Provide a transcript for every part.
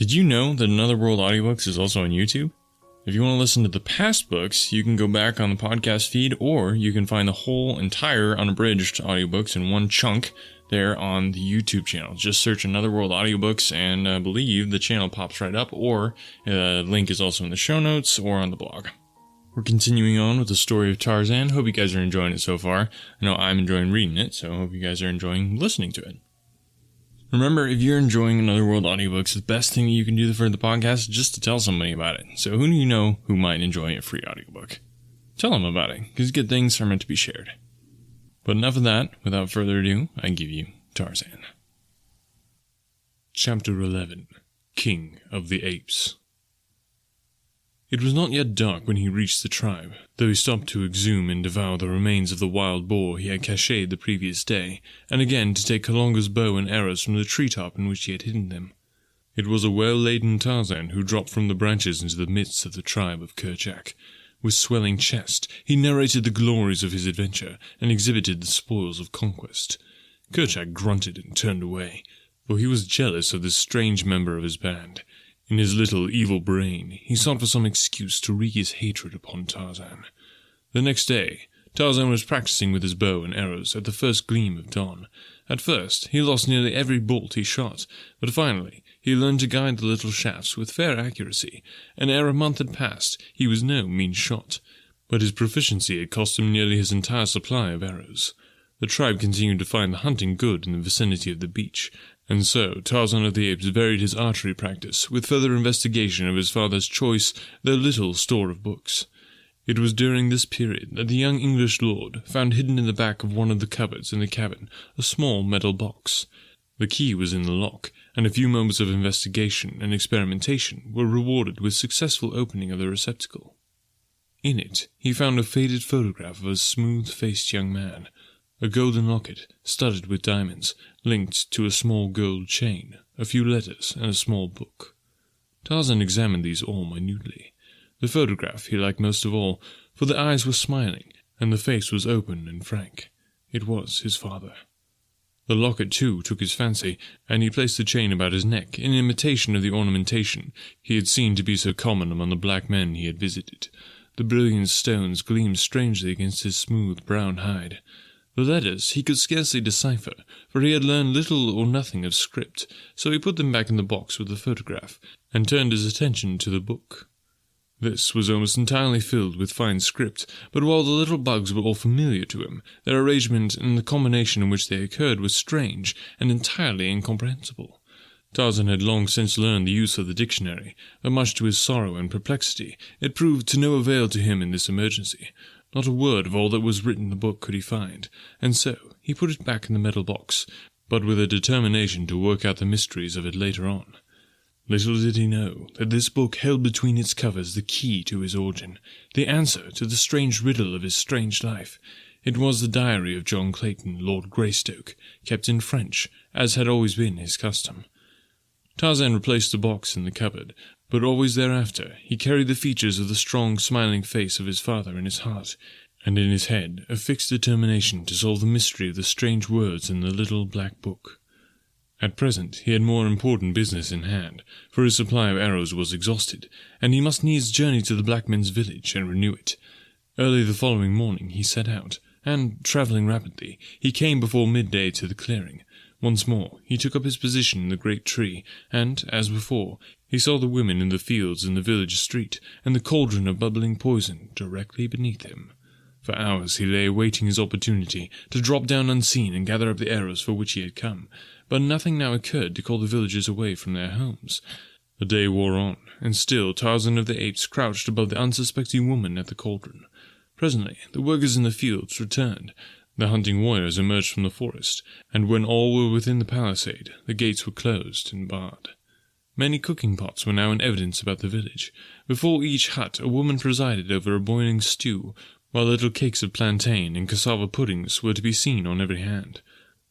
Did you know that Another World Audiobooks is also on YouTube? If you want to listen to the past books, you can go back on the podcast feed, or you can find the whole entire unabridged audiobooks in one chunk there on the YouTube channel. Just search Another World Audiobooks, and I believe the channel pops right up, or the link is also in the show notes or on the blog. We're continuing on with the story of Tarzan. Hope you guys are enjoying it so far. I know I'm enjoying reading it, so I hope you guys are enjoying listening to it. Remember, if you're enjoying Another World Audiobooks, the best thing that you can do for the podcast is just to tell somebody about it. So who do you know who might enjoy a free audiobook? Tell them about it, because good things are meant to be shared. But enough of that. Without further ado, I give you Tarzan. Chapter 11. King of the Apes. It was not yet dark when he reached the tribe, though he stopped to exhume and devour the remains of the wild boar he had cached the previous day, and again to take Kalonga's bow and arrows from the treetop in which he had hidden them. It was a well-laden Tarzan who dropped from the branches into the midst of the tribe of Kerchak. With swelling chest, he narrated the glories of his adventure, and exhibited the spoils of conquest. Kerchak grunted and turned away, for he was jealous of this strange member of his band. In his little evil brain, he sought for some excuse to wreak his hatred upon Tarzan. The next day, Tarzan was practicing with his bow and arrows at the first gleam of dawn. At first, he lost nearly every bolt he shot, but finally, he learned to guide the little shafts with fair accuracy, and ere a month had passed, he was no mean shot. But his proficiency had cost him nearly his entire supply of arrows. The tribe continued to find the hunting good in the vicinity of the beach, and so Tarzan of the Apes varied his archery practice with further investigation of his father's choice, though little, store of books. It was during this period that the young English lord found hidden in the back of one of the cupboards in the cabin a small metal box. The key was in the lock, and a few moments of investigation and experimentation were rewarded with successful opening of the receptacle. In it, he found a faded photograph of a smooth-faced young man, a golden locket, studded with diamonds, linked to a small gold chain, a few letters, and a small book. Tarzan examined these all minutely. The photograph he liked most of all, for the eyes were smiling, and the face was open and frank. It was his father. The locket, too, took his fancy, and he placed the chain about his neck, in imitation of the ornamentation he had seen to be so common among the black men he had visited. The brilliant stones gleamed strangely against his smooth brown hide. The letters he could scarcely decipher, for he had learned little or nothing of script, so he put them back in the box with the photograph, and turned his attention to the book. This was almost entirely filled with fine script, but while the little bugs were all familiar to him, their arrangement and the combination in which they occurred was strange and entirely incomprehensible. Tarzan had long since learned the use of the dictionary, but much to his sorrow and perplexity, it proved to no avail to him in this emergency. Not a word of all that was written in the book could he find, and so he put it back in the metal box, but with a determination to work out the mysteries of it later on. Little did he know that this book held between its covers the key to his origin, the answer to the strange riddle of his strange life. It was the diary of John Clayton, Lord Greystoke, kept in French, as had always been his custom. Tarzan replaced the box in the cupboard, but always thereafter he carried the features of the strong, smiling face of his father in his heart, and in his head a fixed determination to solve the mystery of the strange words in the little black book. At present he had more important business in hand, for his supply of arrows was exhausted, and he must needs journey to the black men's village and renew it. Early the following morning he set out, and, travelling rapidly, he came before midday to the clearing. Once more he took up his position in the great tree, and, as before, he saw the women in the fields in the village street, and the cauldron of bubbling poison directly beneath him. For hours he lay awaiting his opportunity to drop down unseen and gather up the arrows for which he had come, but nothing now occurred to call the villagers away from their homes. The day wore on, and still Tarzan of the Apes crouched above the unsuspecting woman at the cauldron. Presently the workers in the fields returned. The hunting warriors emerged from the forest, and when all were within the palisade, the gates were closed and barred. Many cooking pots were now in evidence about the village. Before each hut a woman presided over a boiling stew, while little cakes of plantain and cassava puddings were to be seen on every hand.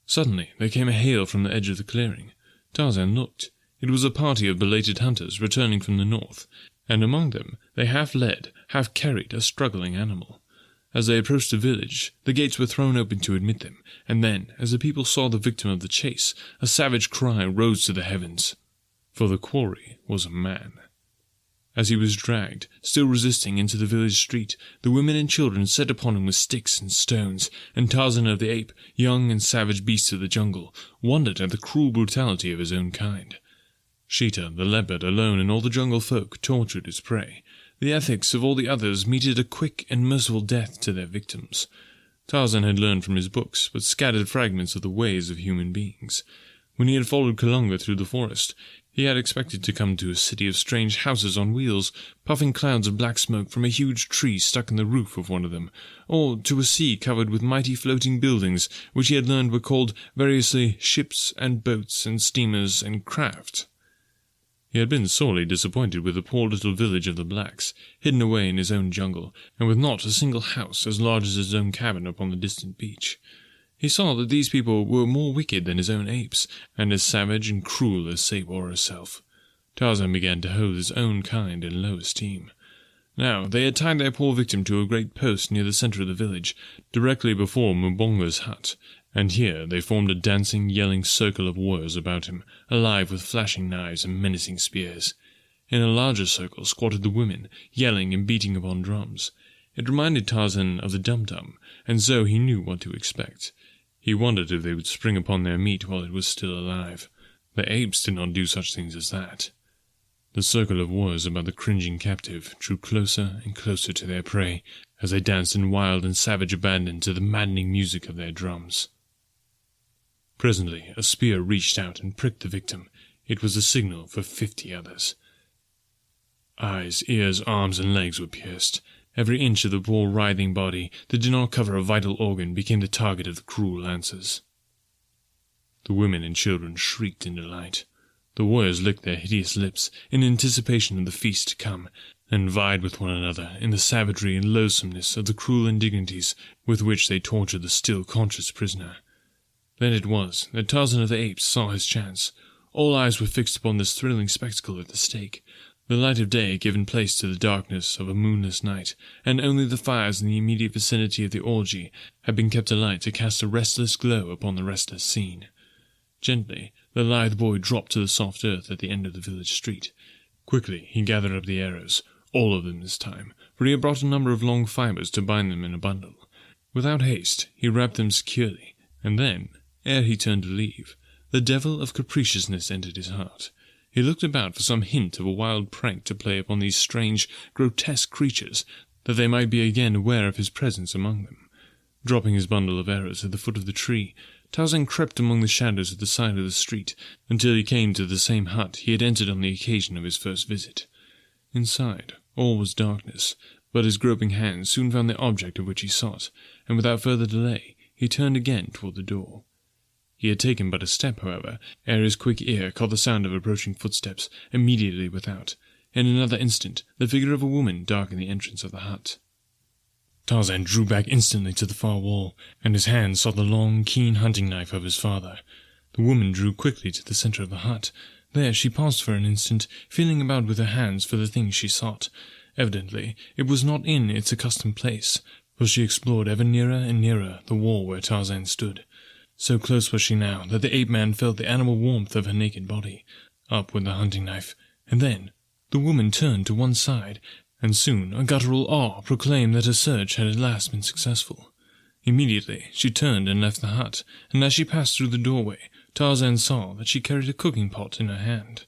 Suddenly there came a hail from the edge of the clearing. Tarzan looked. It was a party of belated hunters returning from the north, and among them they half led, half carried a struggling animal. As they approached the village, the gates were thrown open to admit them, and then, as the people saw the victim of the chase, a savage cry rose to the heavens. for the quarry was a man. As he was dragged, still resisting, into the village street, the women and children set upon him with sticks and stones, and Tarzan of the Ape, young and savage beast of the jungle, wondered at the cruel brutality of his own kind. Sheeta, the leopard, alone in all the jungle folk, tortured its prey. The ethics of all the others meted a quick and merciful death to their victims. Tarzan had learned from his books but scattered fragments of the ways of human beings. When he had followed Kalunga through the forest, he had expected to come to a city of strange houses on wheels, puffing clouds of black smoke from a huge tree stuck in the roof of one of them, or to a sea covered with mighty floating buildings which he had learned were called variously ships and boats and steamers and craft. He had been sorely disappointed with the poor little village of the blacks, hidden away in his own jungle, and with not a single house as large as his own cabin upon the distant beach. He saw that these people were more wicked than his own apes, and as savage and cruel as Sabor herself. Tarzan began to hold his own kind in low esteem. Now, they had tied their poor victim to a great post near the centre of the village, directly before Mbonga's hut, and here they formed a dancing, yelling circle of warriors about him, alive with flashing knives and menacing spears. In a larger circle squatted the women, yelling and beating upon drums. It reminded Tarzan of the dum-dum, and so he knew what to expect. He wondered if they would spring upon their meat while it was still alive. The apes did not do such things as that. The circle of warriors about the cringing captive drew closer and closer to their prey, as they danced in wild and savage abandon to the maddening music of their drums. Presently a spear reached out and pricked the victim. It was a signal for 50 others. Eyes, ears, arms, and legs were pierced. Every inch of the poor writhing body that did not cover a vital organ became the target of the cruel lancers. The women and children shrieked in delight. The warriors licked their hideous lips in anticipation of the feast to come, and vied with one another in the savagery and loathsomeness of the cruel indignities with which they tortured the still conscious prisoner. Then it was that Tarzan of the Apes saw his chance. All eyes were fixed upon this thrilling spectacle at the stake. The light of day had given place to the darkness of a moonless night, and only the fires in the immediate vicinity of the orgy had been kept alight to cast a restless glow upon the restless scene. Gently, the lithe boy dropped to the soft earth at the end of the village street. Quickly he gathered up the arrows, all of them this time, for he had brought a number of long fibres to bind them in a bundle. Without haste, he wrapped them securely, and then, ere he turned to leave, the devil of capriciousness entered his heart. He looked about for some hint of a wild prank to play upon these strange, grotesque creatures, that they might be again aware of his presence among them. Dropping his bundle of arrows at the foot of the tree, Tarzan crept among the shadows at the side of the street, until he came to the same hut he had entered on the occasion of his first visit. Inside, all was darkness, but his groping hands soon found the object of which he sought, and without further delay, he turned again toward the door. He had taken but a step, however, ere his quick ear caught the sound of approaching footsteps immediately without. In another instant, the figure of a woman darkened the entrance of the hut. Tarzan drew back instantly to the far wall, and his hand sought the long, keen hunting knife of his father. The woman drew quickly to the centre of the hut. There she paused for an instant, feeling about with her hands for the thing she sought. Evidently, it was not in its accustomed place, for she explored ever nearer and nearer the wall where Tarzan stood. So close was she now that the ape-man felt the animal warmth of her naked body. Up with the hunting knife, and then the woman turned to one side, and soon a guttural awe proclaimed that her search had at last been successful. Immediately she turned and left the hut, and as she passed through the doorway, Tarzan saw that she carried a cooking pot in her hand.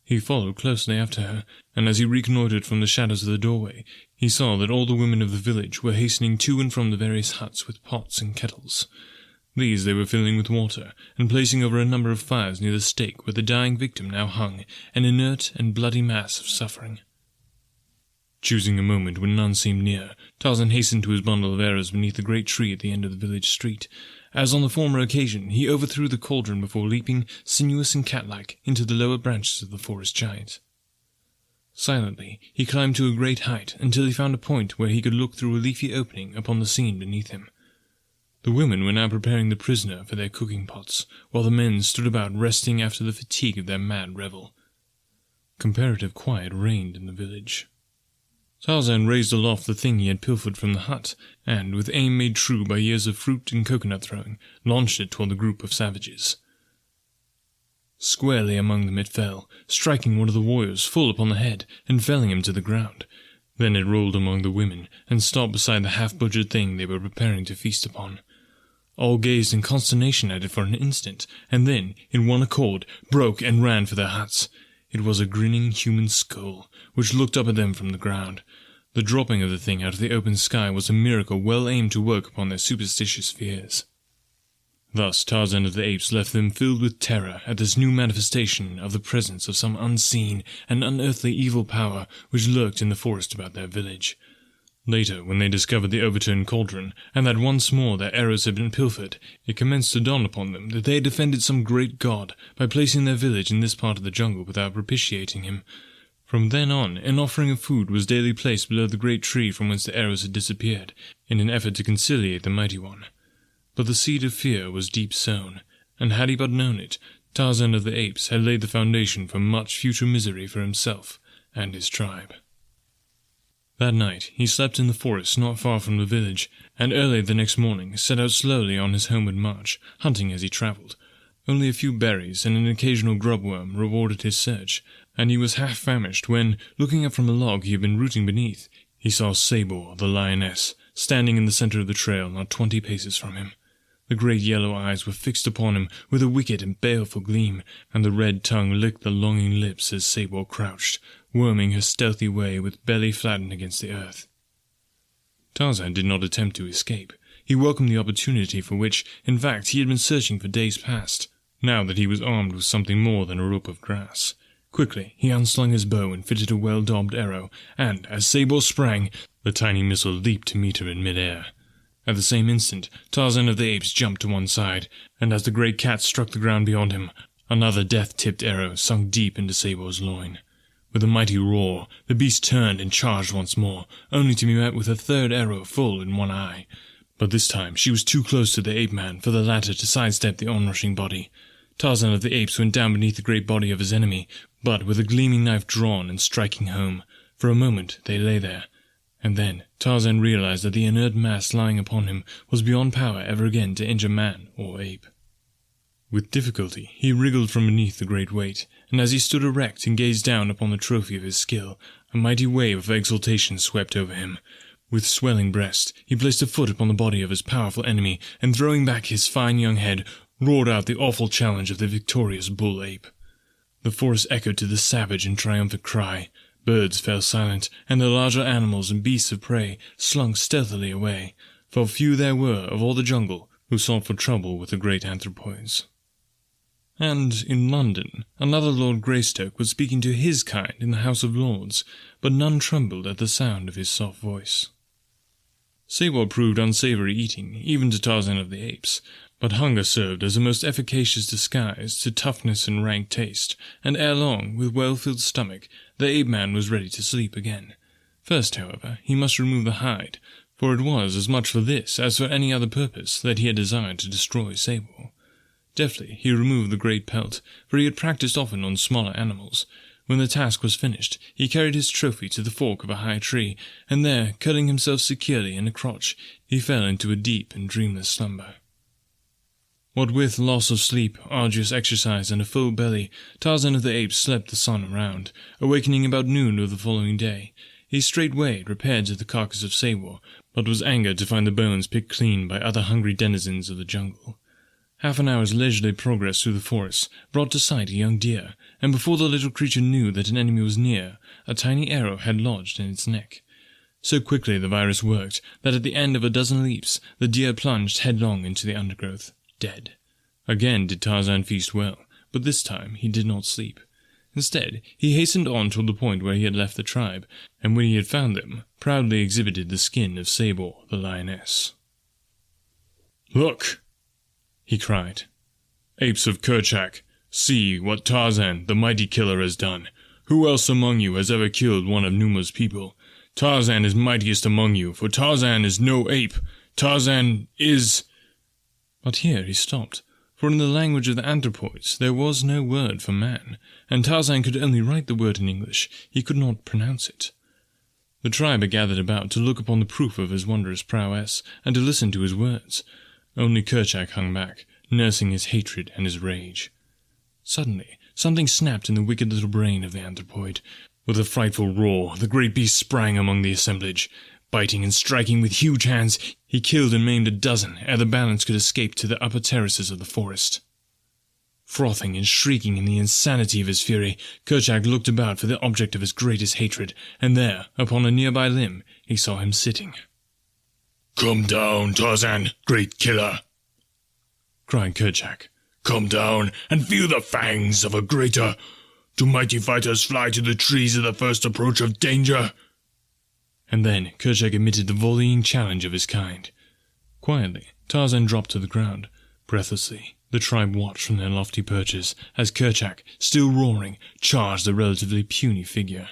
He followed closely after her, and as he reconnoitred from the shadows of the doorway, he saw that all the women of the village were hastening to and from the various huts with pots and kettles. These they were filling with water, and placing over a number of fires near the stake where the dying victim now hung, an inert and bloody mass of suffering. Choosing a moment when none seemed near, Tarzan hastened to his bundle of arrows beneath the great tree at the end of the village street. As on the former occasion, he overthrew the cauldron before leaping, sinuous and cat-like, into the lower branches of the forest giant. Silently, he climbed to a great height until he found a point where he could look through a leafy opening upon the scene beneath him. The women were now preparing the prisoner for their cooking pots, while the men stood about resting after the fatigue of their mad revel. Comparative quiet reigned in the village. Tarzan raised aloft the thing he had pilfered from the hut, and, with aim made true by years of fruit and coconut throwing, launched it toward the group of savages. Squarely among them it fell, striking one of the warriors full upon the head and felling him to the ground. Then it rolled among the women and stopped beside the half-butchered thing they were preparing to feast upon. All gazed in consternation at it for an instant, and then, in one accord, broke and ran for their huts. It was a grinning human skull, which looked up at them from the ground. The dropping of the thing out of the open sky was a miracle well aimed to work upon their superstitious fears. Thus Tarzan of the Apes left them filled with terror at this new manifestation of the presence of some unseen and unearthly evil power which lurked in the forest about their village. Later, when they discovered the overturned cauldron, and that once more their arrows had been pilfered, it commenced to dawn upon them that they had offended some great god by placing their village in this part of the jungle without propitiating him. From then on, an offering of food was daily placed below the great tree from whence the arrows had disappeared, in an effort to conciliate the Mighty One. But the seed of fear was deep sown, and had he but known it, Tarzan of the Apes had laid the foundation for much future misery for himself and his tribe. That night he slept in the forest not far from the village, and early the next morning set out slowly on his homeward march, hunting as he travelled. Only a few berries and an occasional grubworm rewarded his search, and he was half famished when, looking up from a log he had been rooting beneath, he saw Sabor, the lioness, standing in the centre of the trail not 20 paces from him. The great yellow eyes were fixed upon him with a wicked and baleful gleam, and the red tongue licked the longing lips as Sabor crouched, worming her stealthy way with belly flattened against the earth. Tarzan did not attempt to escape. He welcomed the opportunity for which, in fact, he had been searching for days past, now that he was armed with something more than a rope of grass. Quickly, he unslung his bow and fitted a well-daubed arrow, and, as Sabor sprang, the tiny missile leaped to meet her in mid-air. At the same instant, Tarzan of the Apes jumped to one side, and as the great cat struck the ground beyond him, another death-tipped arrow sunk deep into Sabor's loin. With a mighty roar, the beast turned and charged once more, only to be met with a third arrow full in one eye. But this time she was too close to the ape-man for the latter to sidestep the onrushing body. Tarzan of the Apes went down beneath the great body of his enemy, but with a gleaming knife drawn and striking home. For a moment they lay there, and then Tarzan realized that the inert mass lying upon him was beyond power ever again to injure man or ape. With difficulty he wriggled from beneath the great weight, and as he stood erect and gazed down upon the trophy of his skill, a mighty wave of exultation swept over him. With swelling breast, he placed a foot upon the body of his powerful enemy, and throwing back his fine young head, roared out the awful challenge of the victorious bull-ape. The forest echoed to the savage and triumphant cry. Birds fell silent, and the larger animals and beasts of prey slunk stealthily away, for few there were of all the jungle who sought for trouble with the great anthropoids. And in London, another Lord Greystoke was speaking to his kind in the House of Lords, but none trembled at the sound of his soft voice. Sabor proved unsavory eating, even to Tarzan of the Apes, but hunger served as a most efficacious disguise to toughness and rank taste, and ere long, with well-filled stomach, the ape-man was ready to sleep again. First, however, he must remove the hide, for it was as much for this as for any other purpose that he had desired to destroy Sabor. Deftly he removed the great pelt, for he had practised often on smaller animals. When the task was finished, he carried his trophy to the fork of a high tree, and there, curling himself securely in a crotch, he fell into a deep and dreamless slumber. What with loss of sleep, arduous exercise, and a full belly, Tarzan of the Apes slept the sun around. Awakening about noon of the following day, he straightway repaired to the carcass of Sabor, but was angered to find the bones picked clean by other hungry denizens of the jungle. Half an hour's leisurely progress through the forest brought to sight a young deer, and before the little creature knew that an enemy was near, a tiny arrow had lodged in its neck. So quickly the virus worked that at the end of a dozen leaps the deer plunged headlong into the undergrowth, dead. Again did Tarzan feast well, but this time he did not sleep. Instead, he hastened on toward the point where he had left the tribe, and when he had found them, proudly exhibited the skin of Sabor, the lioness. "Look!" he cried. "Apes of Kerchak, see what Tarzan, the mighty killer, has done. Who else among you has ever killed one of Numa's people? Tarzan is mightiest among you, for Tarzan is no ape. Tarzan is—" But here he stopped, for in the language of the anthropoids there was no word for man, and Tarzan could only write the word in English. He could not pronounce it. The tribe had gathered about to look upon the proof of his wondrous prowess, and to listen to his words. Only Kerchak hung back, nursing his hatred and his rage. Suddenly, something snapped in the wicked little brain of the anthropoid. With a frightful roar, the great beast sprang among the assemblage. Biting and striking with huge hands, he killed and maimed a dozen ere the balance could escape to the upper terraces of the forest. Frothing and shrieking in the insanity of his fury, Kerchak looked about for the object of his greatest hatred, and there, upon a nearby limb, he saw him sitting. "Come down, Tarzan, great killer!" cried Kerchak. "Come down and feel the fangs of a greater. Do mighty fighters fly to the trees at the first approach of danger?" And then Kerchak emitted the volleying challenge of his kind. Quietly, Tarzan dropped to the ground. Breathlessly, the tribe watched from their lofty perches as Kerchak, still roaring, charged the relatively puny figure.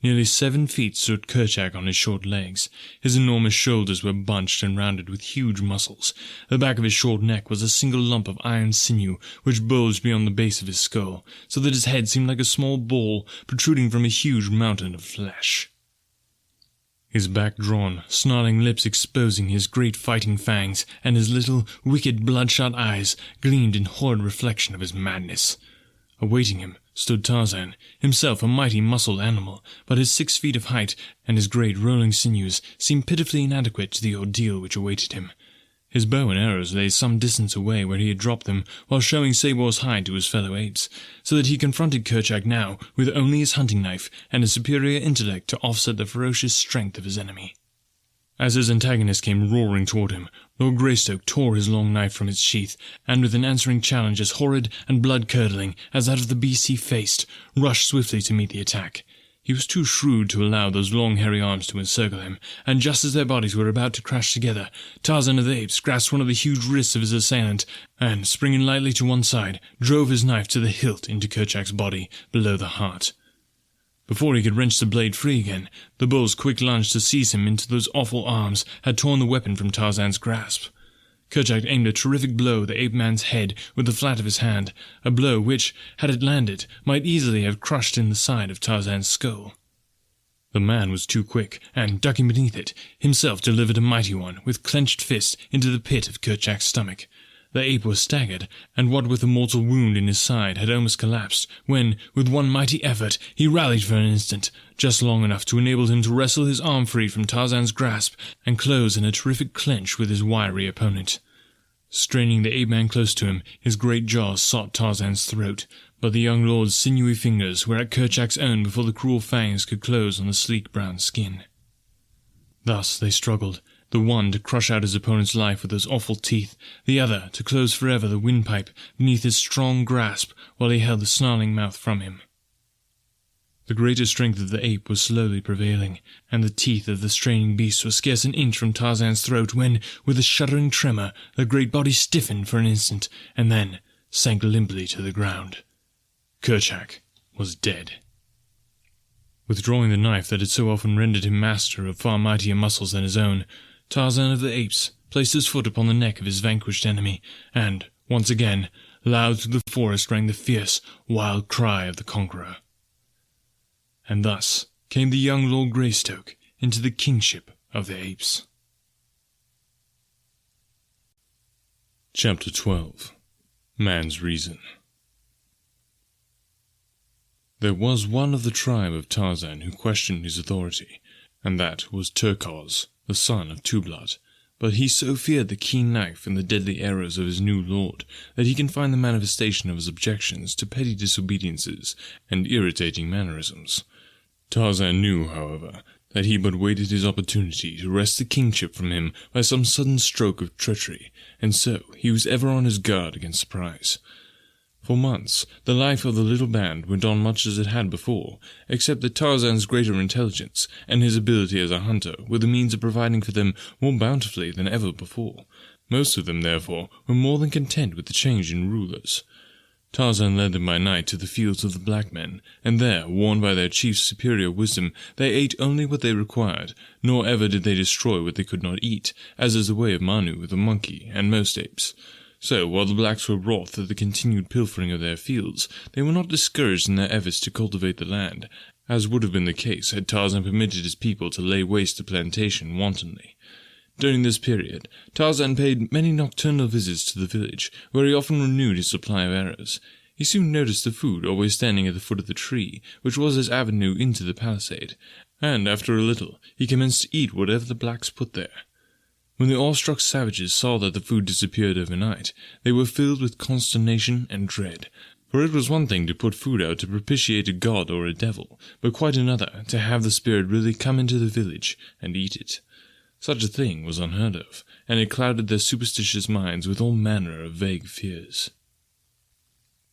Nearly 7 feet stood Kerchak on his short legs. His enormous shoulders were bunched and rounded with huge muscles. The back of his short neck was a single lump of iron sinew, which bulged beyond the base of his skull, so that his head seemed like a small ball protruding from a huge mountain of flesh. His back drawn, snarling lips exposing his great fighting fangs, and his little, wicked, bloodshot eyes gleamed in horrid reflection of his madness. Awaiting him stood Tarzan, himself a mighty muscled animal, but his 6 feet of height and his great rolling sinews seemed pitifully inadequate to the ordeal which awaited him. His bow and arrows lay some distance away where he had dropped them, while showing Sabor's hide to his fellow apes, so that he confronted Kerchak now with only his hunting knife and a superior intellect to offset the ferocious strength of his enemy. As his antagonist came roaring toward him, Lord Greystoke tore his long knife from its sheath, and with an answering challenge as horrid and blood-curdling as that of the beast he faced, rushed swiftly to meet the attack. He was too shrewd to allow those long hairy arms to encircle him, and just as their bodies were about to crash together, Tarzan of the Apes grasped one of the huge wrists of his assailant, and, springing lightly to one side, drove his knife to the hilt into Kerchak's body, below the heart. Before he could wrench the blade free again, the bull's quick lunge to seize him into those awful arms had torn the weapon from Tarzan's grasp. Kerchak aimed a terrific blow at the ape-man's head with the flat of his hand, a blow which, had it landed, might easily have crushed in the side of Tarzan's skull. The man was too quick, and, ducking beneath it, himself delivered a mighty one, with clenched fist, into the pit of Kerchak's stomach. The ape was staggered, and what with a mortal wound in his side had almost collapsed, when, with one mighty effort, he rallied for an instant, just long enough to enable him to wrestle his arm free from Tarzan's grasp and close in a terrific clench with his wiry opponent. Straining the ape-man close to him, his great jaws sought Tarzan's throat, but the young lord's sinewy fingers were at Kerchak's own before the cruel fangs could close on the sleek brown skin. Thus they struggled, the one to crush out his opponent's life with those awful teeth, the other to close forever the windpipe beneath his strong grasp while he held the snarling mouth from him. The greater strength of the ape was slowly prevailing, and the teeth of the straining beast were scarce an inch from Tarzan's throat when, with a shuddering tremor, the great body stiffened for an instant, and then sank limply to the ground. Kerchak was dead. Withdrawing the knife that had so often rendered him master of far mightier muscles than his own, Tarzan of the Apes placed his foot upon the neck of his vanquished enemy, and, once again, loud through the forest rang the fierce, wild cry of the conqueror. And thus came the young Lord Greystoke into the kingship of the Apes. Chapter 12. Man's Reason. There was one of the tribe of Tarzan who questioned his authority, and that was Turquoise, the son of Two-Blood. But he so feared the keen knife and the deadly arrows of his new lord that he confined the manifestation of his objections to petty disobediences and irritating mannerisms. Tarzan knew, however, that he but waited his opportunity to wrest the kingship from him by some sudden stroke of treachery, and so he was ever on his guard against surprise. For months, the life of the little band went on much as it had before, except that Tarzan's greater intelligence and his ability as a hunter were the means of providing for them more bountifully than ever before. Most of them, therefore, were more than content with the change in rulers. Tarzan led them by night to the fields of the black men, and there, warned by their chief's superior wisdom, they ate only what they required, nor ever did they destroy what they could not eat, as is the way of Manu, the monkey, and most apes. So, while the blacks were wroth at the continued pilfering of their fields, they were not discouraged in their efforts to cultivate the land, as would have been the case had Tarzan permitted his people to lay waste the plantation wantonly. During this period, Tarzan paid many nocturnal visits to the village, where he often renewed his supply of arrows. He soon noticed the food always standing at the foot of the tree, which was his avenue into the palisade, and after a little he commenced to eat whatever the blacks put there. When the awestruck savages saw that the food disappeared overnight, they were filled with consternation and dread, for it was one thing to put food out to propitiate a god or a devil, but quite another to have the spirit really come into the village and eat it. Such a thing was unheard of, and it clouded their superstitious minds with all manner of vague fears.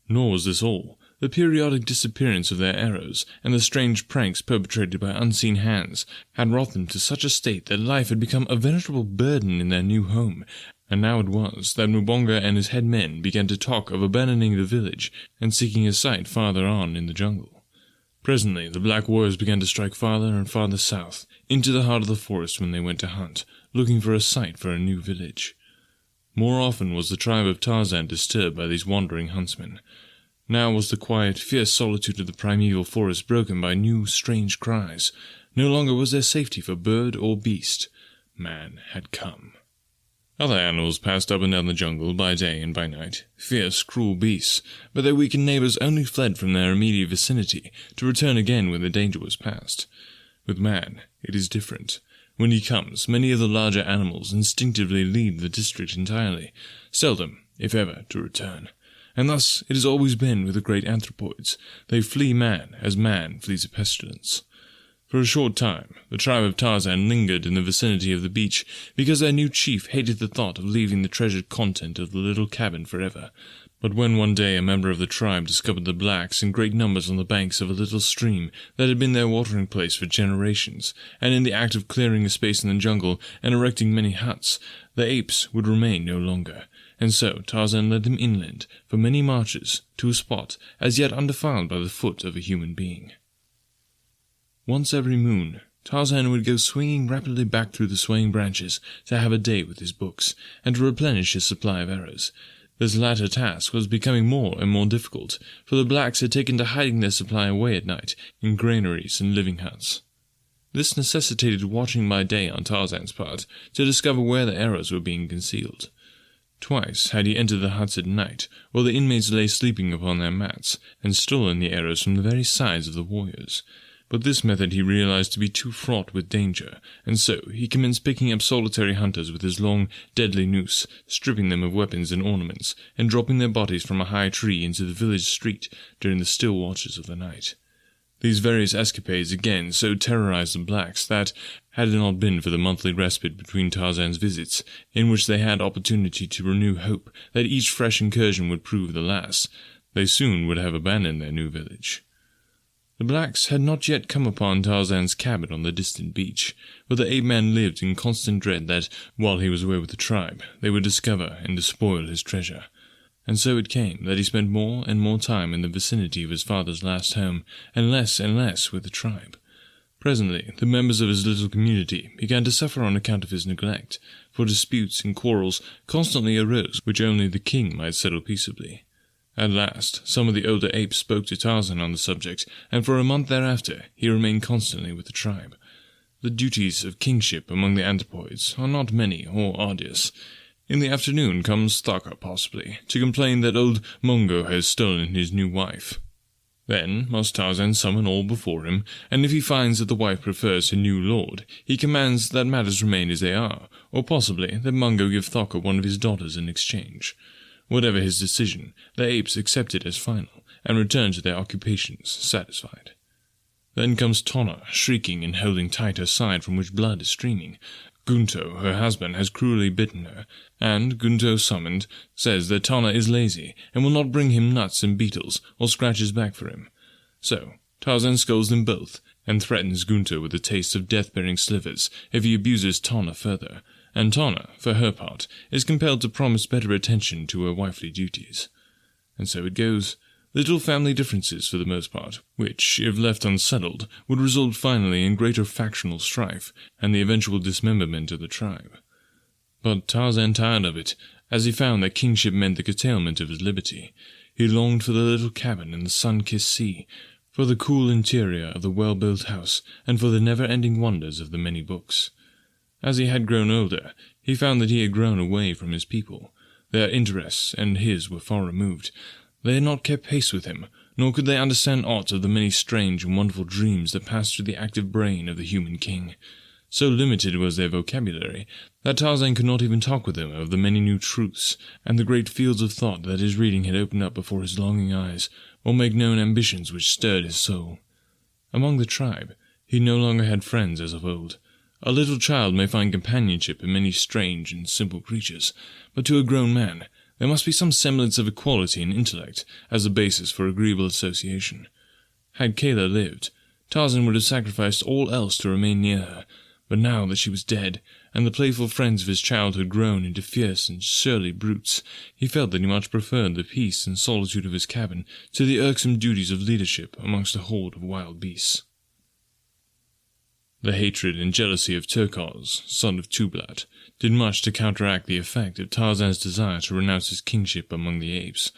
Nor was this all. The periodic disappearance of their arrows, and the strange pranks perpetrated by unseen hands, had wrought them to such a state that life had become a veritable burden in their new home, and now it was that Mbonga and his head men began to talk of abandoning the village and seeking a site farther on in the jungle. Presently the black warriors began to strike farther and farther south, into the heart of the forest when they went to hunt, looking for a site for a new village. More often was the tribe of Tarzan disturbed by these wandering huntsmen. Now was the quiet, fierce solitude of the primeval forest broken by new, strange cries. No longer was there safety for bird or beast. Man had come. Other animals passed up and down the jungle by day and by night, fierce, cruel beasts, but their weakened neighbors only fled from their immediate vicinity, to return again when the danger was past. With man, it is different. When he comes, many of the larger animals instinctively leave the district entirely, seldom, if ever, to return. And thus it has always been with the great anthropoids. They flee man as man flees a pestilence. For a short time, the tribe of Tarzan lingered in the vicinity of the beach, because their new chief hated the thought of leaving the treasured content of the little cabin forever. But when one day a member of the tribe discovered the blacks in great numbers on the banks of a little stream that had been their watering place for generations, and in the act of clearing a space in the jungle and erecting many huts, the apes would remain no longer. And so Tarzan led them inland, for many marches, to a spot as yet undefiled by the foot of a human being. Once every moon, Tarzan would go swinging rapidly back through the swaying branches to have a day with his books, and to replenish his supply of arrows. This latter task was becoming more and more difficult, for the blacks had taken to hiding their supply away at night, in granaries and living huts. This necessitated watching by day on Tarzan's part, to discover where the arrows were being concealed. Twice had he entered the huts at night, while the inmates lay sleeping upon their mats, and stolen the arrows from the very sides of the warriors. But this method he realized to be too fraught with danger, and so he commenced picking up solitary hunters with his long, deadly noose, stripping them of weapons and ornaments, and dropping their bodies from a high tree into the village street during the still watches of the night. These various escapades again so terrorized the blacks that, had it not been for the monthly respite between Tarzan's visits, in which they had opportunity to renew hope that each fresh incursion would prove the last, they soon would have abandoned their new village. The blacks had not yet come upon Tarzan's cabin on the distant beach, but the ape-man lived in constant dread that, while he was away with the tribe, they would discover and despoil his treasure. And so it came that he spent more and more time in the vicinity of his father's last home, and less with the tribe. Presently, the members of his little community began to suffer on account of his neglect, for disputes and quarrels constantly arose which only the king might settle peaceably. At last, some of the older apes spoke to Tarzan on the subject, and for a month thereafter he remained constantly with the tribe. The duties of kingship among the anthropoids are not many or arduous. In the afternoon comes Thaka, possibly, to complain that old Mungo has stolen his new wife. Then must Tarzan summon all before him, and if he finds that the wife prefers her new lord, he commands that matters remain as they are, or possibly that Mungo give Thaka one of his daughters in exchange. Whatever his decision, the apes accept it as final, and return to their occupations satisfied. Then comes Tonna, shrieking and holding tight her side from which blood is streaming. Gunto, her husband, has cruelly bitten her, and, Gunto summoned, says that Tonna is lazy, and will not bring him nuts and beetles, or scratch his back for him. So, Tarzan scolds them both, and threatens Gunto with a taste of death-bearing slivers if he abuses Tonna further, and Tonna, for her part, is compelled to promise better attention to her wifely duties. And so it goes. Little family differences for the most part, which, if left unsettled, would result finally in greater factional strife, and the eventual dismemberment of the tribe. But Tarzan tired of it, as he found that kingship meant the curtailment of his liberty. He longed for the little cabin in the sun-kissed sea, for the cool interior of the well-built house, and for the never-ending wonders of the many books. As he had grown older, he found that he had grown away from his people. Their interests and his were far removed. They had not kept pace with him, nor could they understand aught of the many strange and wonderful dreams that passed through the active brain of the human king. So limited was their vocabulary that Tarzan could not even talk with them of the many new truths and the great fields of thought that his reading had opened up before his longing eyes, or make known ambitions which stirred his soul. Among the tribe, he no longer had friends as of old. A little child may find companionship in many strange and simple creatures, but to a grown man there must be some semblance of equality in intellect as a basis for agreeable association. Had Kayla lived, Tarzan would have sacrificed all else to remain near her, but now that she was dead, and the playful friends of his childhood grown into fierce and surly brutes, he felt that he much preferred the peace and solitude of his cabin to the irksome duties of leadership amongst a horde of wild beasts. The hatred and jealousy of Turkos, son of Tublat, did much to counteract the effect of Tarzan's desire to renounce his kingship among the apes.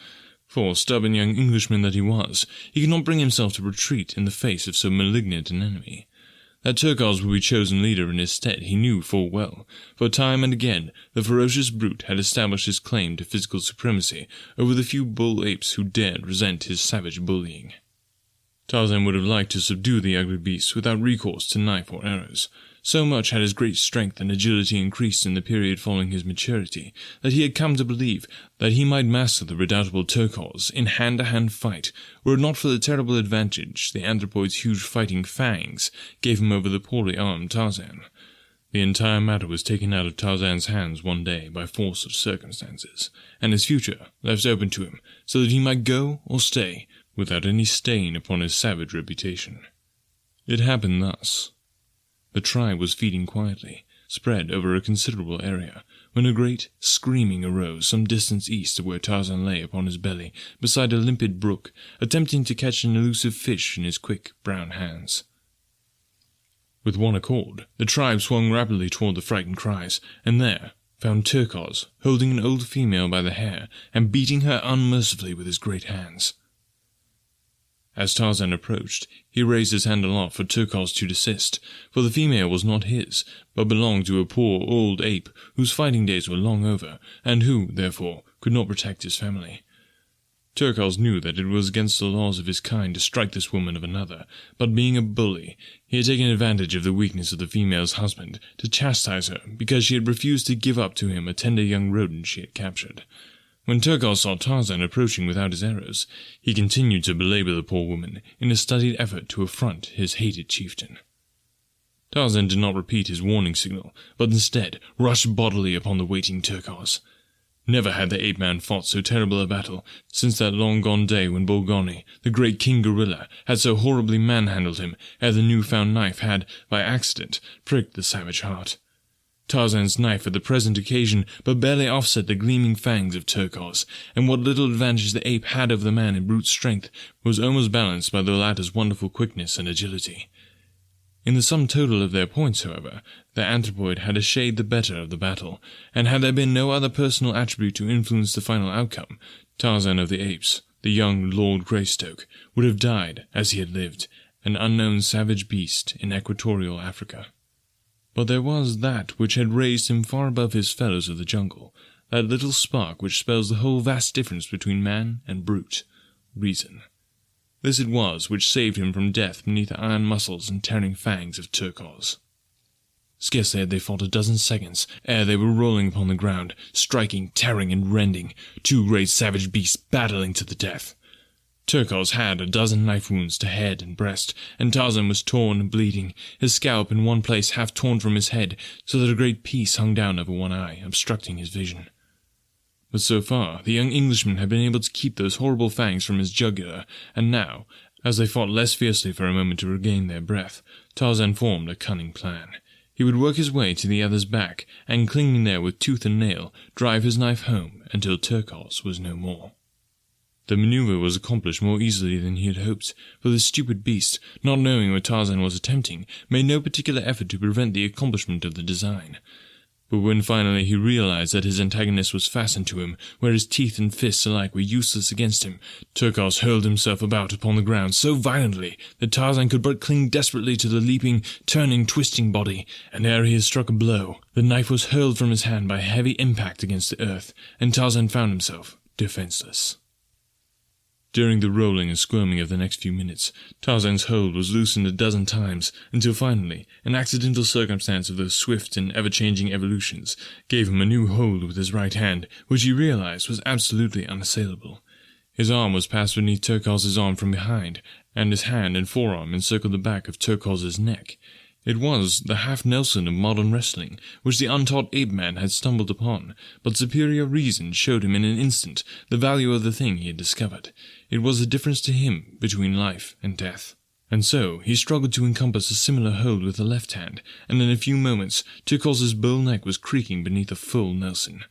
For, stubborn young Englishman that he was, he could not bring himself to retreat in the face of so malignant an enemy. That Turkos would be chosen leader in his stead he knew full well, for time and again the ferocious brute had established his claim to physical supremacy over the few bull apes who dared resent his savage bullying. Tarzan would have liked to subdue the ugly beast without recourse to knife or arrows. So much had his great strength and agility increased in the period following his maturity, that he had come to believe that he might master the redoubtable Turkos in hand-to-hand fight, were it not for the terrible advantage the anthropoid's huge fighting fangs gave him over the poorly armed Tarzan. The entire matter was taken out of Tarzan's hands one day by force of circumstances, and his future left open to him, so that he might go or stay, without any stain upon his savage reputation. It happened thus. The tribe was feeding quietly, spread over a considerable area, when a great screaming arose some distance east of where Tarzan lay upon his belly beside a limpid brook, attempting to catch an elusive fish in his quick brown hands. With one accord, the tribe swung rapidly toward the frightened cries, and there found Turkos holding an old female by the hair and beating her unmercifully with his great hands. As Tarzan approached, he raised his hand aloft for Turkos to desist, for the female was not his, but belonged to a poor old ape whose fighting days were long over, and who, therefore, could not protect his family. Turkos knew that it was against the laws of his kind to strike this woman of another, but being a bully, he had taken advantage of the weakness of the female's husband to chastise her because she had refused to give up to him a tender young rodent she had captured. When Turkos saw Tarzan approaching without his arrows, he continued to belabor the poor woman in a studied effort to affront his hated chieftain. Tarzan did not repeat his warning signal, but instead rushed bodily upon the waiting Turkos. Never had the ape-man fought so terrible a battle since that long-gone day when Bolgani, the great king gorilla, had so horribly manhandled him ere the new-found knife had, by accident, pricked the savage heart. Tarzan's knife at the present occasion but barely offset the gleaming fangs of Turkos, and what little advantage the ape had over the man in brute strength was almost balanced by the latter's wonderful quickness and agility. In the sum total of their points, however, the anthropoid had a shade the better of the battle, and had there been no other personal attribute to influence the final outcome, Tarzan of the Apes, the young Lord Greystoke, would have died as he had lived, an unknown savage beast in equatorial Africa. But there was that which had raised him far above his fellows of the jungle, that little spark which spells the whole vast difference between man and brute, reason. This it was which saved him from death beneath the iron muscles and tearing fangs of Turkos. Scarcely had they fought a dozen seconds ere they were rolling upon the ground, striking, tearing, and rending, two great savage beasts battling to the death. Turkos had a dozen knife wounds to head and breast, and Tarzan was torn and bleeding, his scalp in one place half torn from his head, so that a great piece hung down over one eye, obstructing his vision. But so far, the young Englishman had been able to keep those horrible fangs from his jugular, and now, as they fought less fiercely for a moment to regain their breath, Tarzan formed a cunning plan. He would work his way to the other's back, and clinging there with tooth and nail, drive his knife home until Turkos was no more. The maneuver was accomplished more easily than he had hoped, for the stupid beast, not knowing what Tarzan was attempting, made no particular effort to prevent the accomplishment of the design. But when finally he realized that his antagonist was fastened to him, where his teeth and fists alike were useless against him, Turkos hurled himself about upon the ground so violently that Tarzan could but cling desperately to the leaping, turning, twisting body, and ere he had struck a blow, the knife was hurled from his hand by a heavy impact against the earth, and Tarzan found himself defenseless. During the rolling and squirming of the next few minutes, Tarzan's hold was loosened a dozen times, until finally, an accidental circumstance of those swift and ever-changing evolutions gave him a new hold with his right hand, which he realized was absolutely unassailable. His arm was passed beneath Turquoise's arm from behind, and his hand and forearm encircled the back of Turquoise's neck. It was the half-Nelson of modern wrestling, which the untaught ape-man had stumbled upon, but superior reason showed him in an instant the value of the thing he had discovered. It was the difference to him between life and death. And so he struggled to encompass a similar hold with the left hand, and in a few moments Turquoise's bull neck was creaking beneath a full Nelson.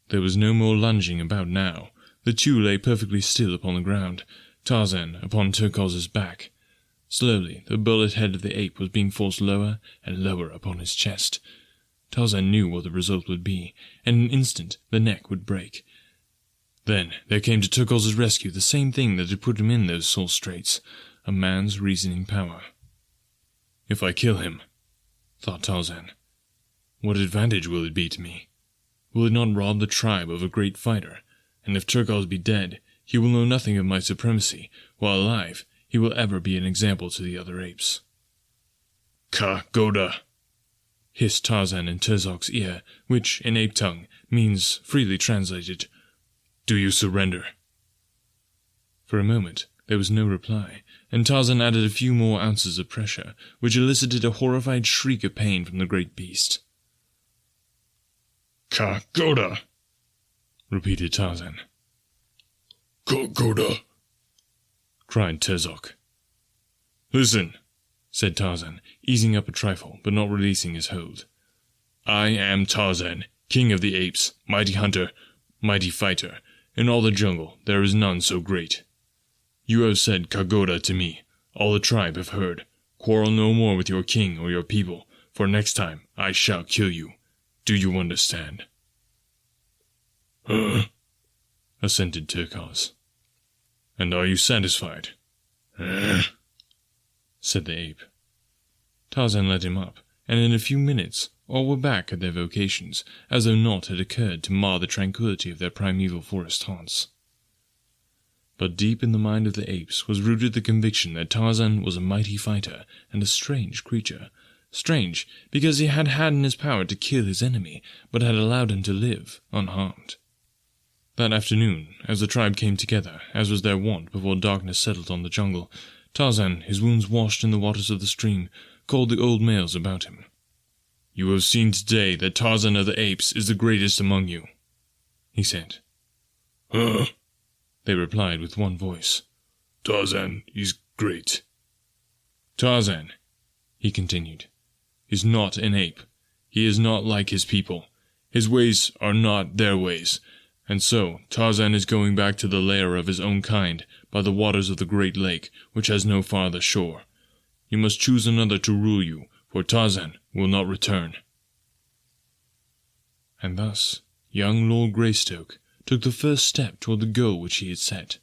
There was no more lunging about now. The two lay perfectly still upon the ground, Tarzan upon Turquoise's back. Slowly, the bullet head of the ape was being forced lower and lower upon his chest. Tarzan knew what the result would be. In an instant, the neck would break. Then there came to Turquoise's rescue the same thing that had put him in those sore straits, a man's reasoning power. If I kill him, thought Tarzan, what advantage will it be to me? Will it not rob the tribe of a great fighter? And if Turquoise be dead, he will know nothing of my supremacy, while alive, he will ever be an example to the other apes. Ka-goda, hissed Tarzan in Terzok's ear, which, in ape tongue, means, freely translated, do you surrender? For a moment, there was no reply, and Tarzan added a few more ounces of pressure, which elicited a horrified shriek of pain from the great beast. Ka-goda, repeated Tarzan. Ka-goda, cried Terzok. Listen, said Tarzan, easing up a trifle, but not releasing his hold. I am Tarzan, king of the apes, mighty hunter, mighty fighter. In all the jungle there is none so great. You have said Ka-goda to me. All the tribe have heard. Quarrel no more with your king or your people, for next time I shall kill you. Do you understand? Assented Turquoise. And are you satisfied? Said the ape. Tarzan led him up, and in a few minutes all were back at their vocations, as though naught had occurred to mar the tranquility of their primeval forest haunts. But deep in the mind of the apes was rooted the conviction that Tarzan was a mighty fighter and a strange creature. Strange, because he had had in his power to kill his enemy, but had allowed him to live unharmed. That afternoon, as the tribe came together, as was their wont before darkness settled on the jungle, Tarzan, his wounds washed in the waters of the stream, called the old males about him. You have seen today that Tarzan of the Apes is the greatest among you, he said. They replied with one voice. Tarzan is great. Tarzan, he continued, is not an ape. He is not like his people. His ways are not their ways. And so, Tarzan is going back to the lair of his own kind, by the waters of the great lake, which has no farther shore. You must choose another to rule you, for Tarzan will not return. And thus, young Lord Greystoke took the first step toward the goal which he had set,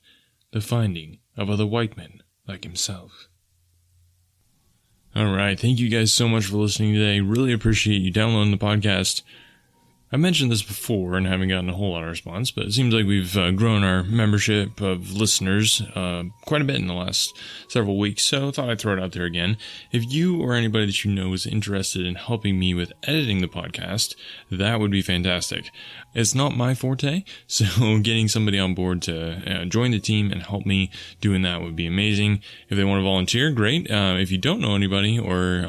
the finding of other white men like himself. Alright, thank you guys so much for listening today. Really appreciate you downloading the podcast. I mentioned this before and haven't gotten a whole lot of response, but it seems like we've grown our membership of listeners quite a bit in the last several weeks, so I thought I'd throw it out there again. If you or anybody that you know is interested in helping me with editing the podcast, that would be fantastic. It's not my forte, so getting somebody on board to join the team and help me doing that would be amazing. If they want to volunteer, great. If you don't know anybody or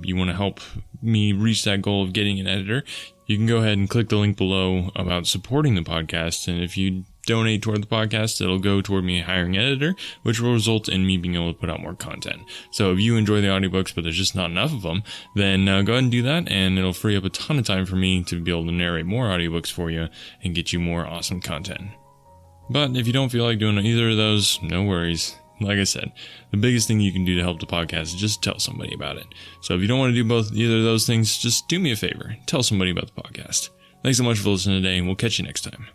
you want to help me reach that goal of getting an editor, you can go ahead and click the link below about supporting the podcast, and if you donate toward the podcast, it'll go toward me hiring an editor, which will result in me being able to put out more content. So if you enjoy the audiobooks, but there's just not enough of them, then go ahead and do that, and it'll free up a ton of time for me to be able to narrate more audiobooks for you and get you more awesome content. But if you don't feel like doing either of those, no worries. Like I said, the biggest thing you can do to help the podcast is just tell somebody about it. So if you don't want to do either of those things, just do me a favor. Tell somebody about the podcast. Thanks so much for listening today, and we'll catch you next time.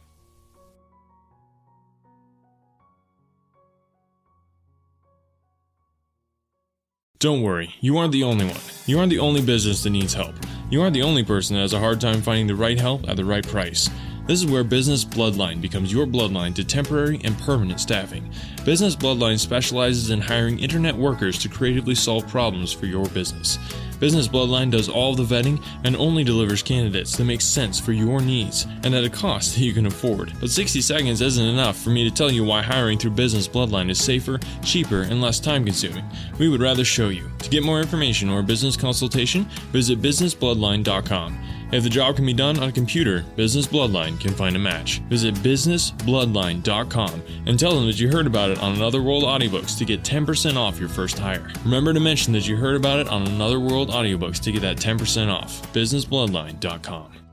Don't worry, you aren't the only one. You aren't the only business that needs help. You aren't the only person that has a hard time finding the right help at the right price. This is where Business Bloodline becomes your bloodline to temporary and permanent staffing. Business Bloodline specializes in hiring internet workers to creatively solve problems for your business. Business Bloodline does all the vetting and only delivers candidates that make sense for your needs and at a cost that you can afford. But 60 seconds isn't enough for me to tell you why hiring through Business Bloodline is safer, cheaper, and less time-consuming. We would rather show you. To get more information or a business consultation, visit businessbloodline.com. If the job can be done on a computer, Business Bloodline can find a match. Visit businessbloodline.com and tell them that you heard about it on Another World Audiobooks to get 10% off your first hire. Remember to mention that you heard about it on Another World Audiobooks to get that 10% off. businessbloodline.com.